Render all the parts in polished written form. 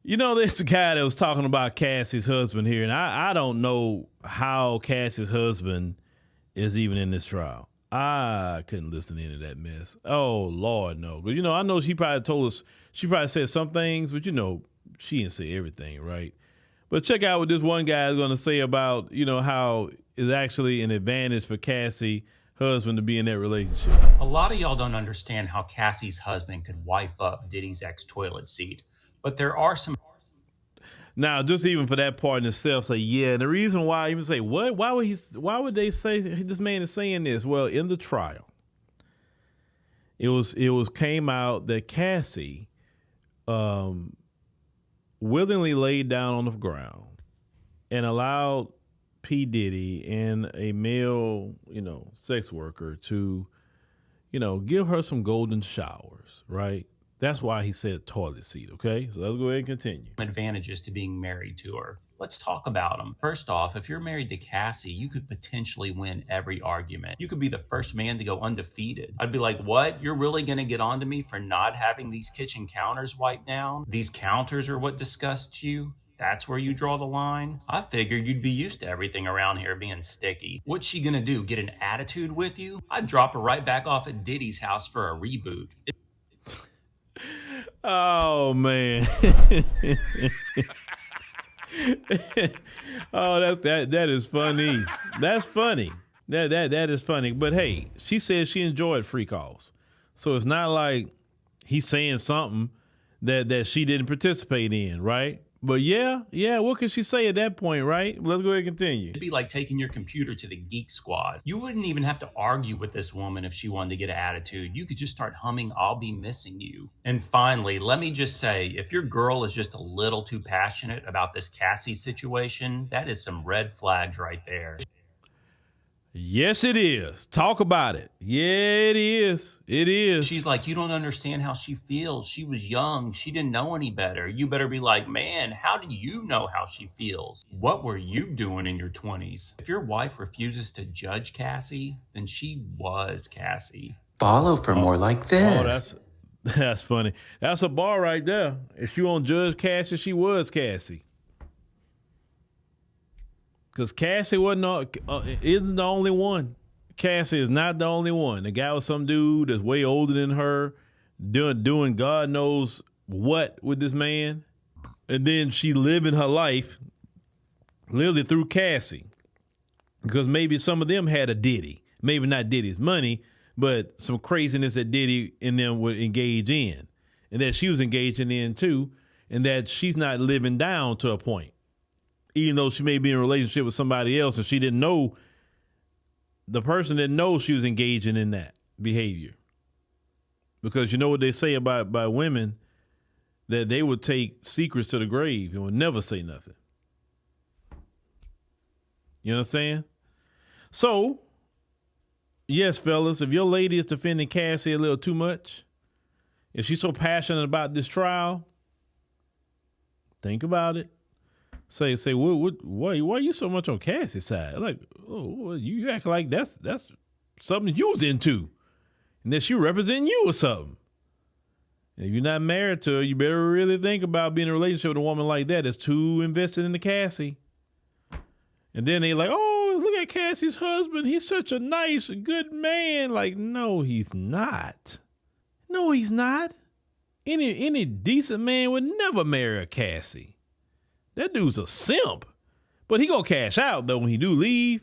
You know, there's a guy that was talking about Cassie's husband here, and I don't know how Cassie's husband is even in this trial. I couldn't listen to any of that mess. Oh, Lord, no. But, I know she probably told us, she probably said some things, but, she didn't say everything, right? But check out what this one guy is going to say about, how it's actually an advantage for Cassie's husband to be in that relationship. A lot of y'all don't understand how Cassie's husband could wife up Diddy's ex-toilet seat. But there are some. Now, just even for that part in itself, say, yeah. And the reason why I even say, what? Why would they say this man is saying this? Well, in the trial, it came out that Cassie willingly laid down on the ground and allowed P. Diddy and a male, sex worker to, give her some golden showers, right? That's why he said toilet seat, okay? So let's go ahead and continue. Advantages to being married to her. Let's talk about them. First off, if you're married to Cassie, you could potentially win every argument. You could be the first man to go undefeated. I'd be like, what? You're really going to get on to me for not having these kitchen counters wiped down? These counters are what disgusts you? That's where you draw the line? I figured you'd be used to everything around here being sticky. What's she gonna do, get an attitude with you? I'd drop her right back off at Diddy's house for a reboot. Oh, man. Oh, that is funny. That's funny. That is funny. But hey, she said she enjoyed free calls. So it's not like he's saying something that she didn't participate in, right? But yeah, what can she say at that point, right? Let's go ahead and continue. It'd be like taking your computer to the Geek Squad. You wouldn't even have to argue with this woman if she wanted to get an attitude. You could just start humming I'll Be Missing You. And finally, let me just say, if your girl is just a little too passionate about this Cassie situation, that is some red flags right there. Yes, it is. Talk about it. Yeah, it is. It is. She's like, you don't understand how she feels. She was young. She didn't know any better. You better be like, man, how do you know how she feels? What were you doing in your 20s? If your wife refuses to judge Cassie, then she was Cassie. Follow for more like this. Oh, that's funny. That's a bar right there. If she won't judge Cassie, she was Cassie. Because Cassie isn't the only one. Cassie is not the only one. The guy was some dude that's way older than her, doing God knows what with this man. And then she living her life literally through Cassie. Because maybe some of them had a Diddy. Maybe not Diddy's money, but some craziness that Diddy and them would engage in. And that she was engaging in too. And that she's not living down to a point. Even though she may be in a relationship with somebody else and she didn't know, the person didn't know she was engaging in that behavior. Because you know what they say about women, that they would take secrets to the grave and would never say nothing. You know what I'm saying? So, yes, fellas, if your lady is defending Cassie a little too much, if she's so passionate about this trial, think about it. Say, why are you so much on Cassie's side? Like, oh, you act like that's something you was into, and that she representing you or something. And if you're not married to her, you better really think about being in a relationship with a woman like that that's too invested into Cassie. And then they like, oh, look at Cassie's husband. He's such a nice, good man. Like, no, he's not. No, he's not. Any decent man would never marry a Cassie. That dude's a simp, but he gonna cash out though when he do leave.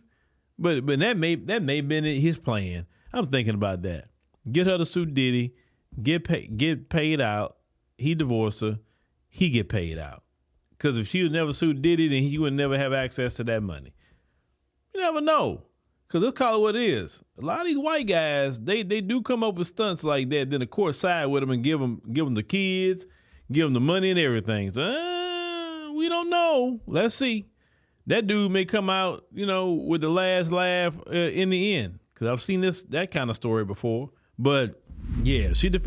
But that may have been his plan. I'm thinking about that. Get her to sue Diddy, get paid out. He divorced her, he get paid out. Because if she would never sue Diddy, then he would never have access to that money. You never know. Because let's call it what it is. A lot of these white guys, they do come up with stunts like that. Then the court side with them and give them the kids, give them the money and everything. So, we don't know. Let's see. That dude may come out, with the last laugh in the end. Because I've seen that kind of story before. But, yeah, she defended.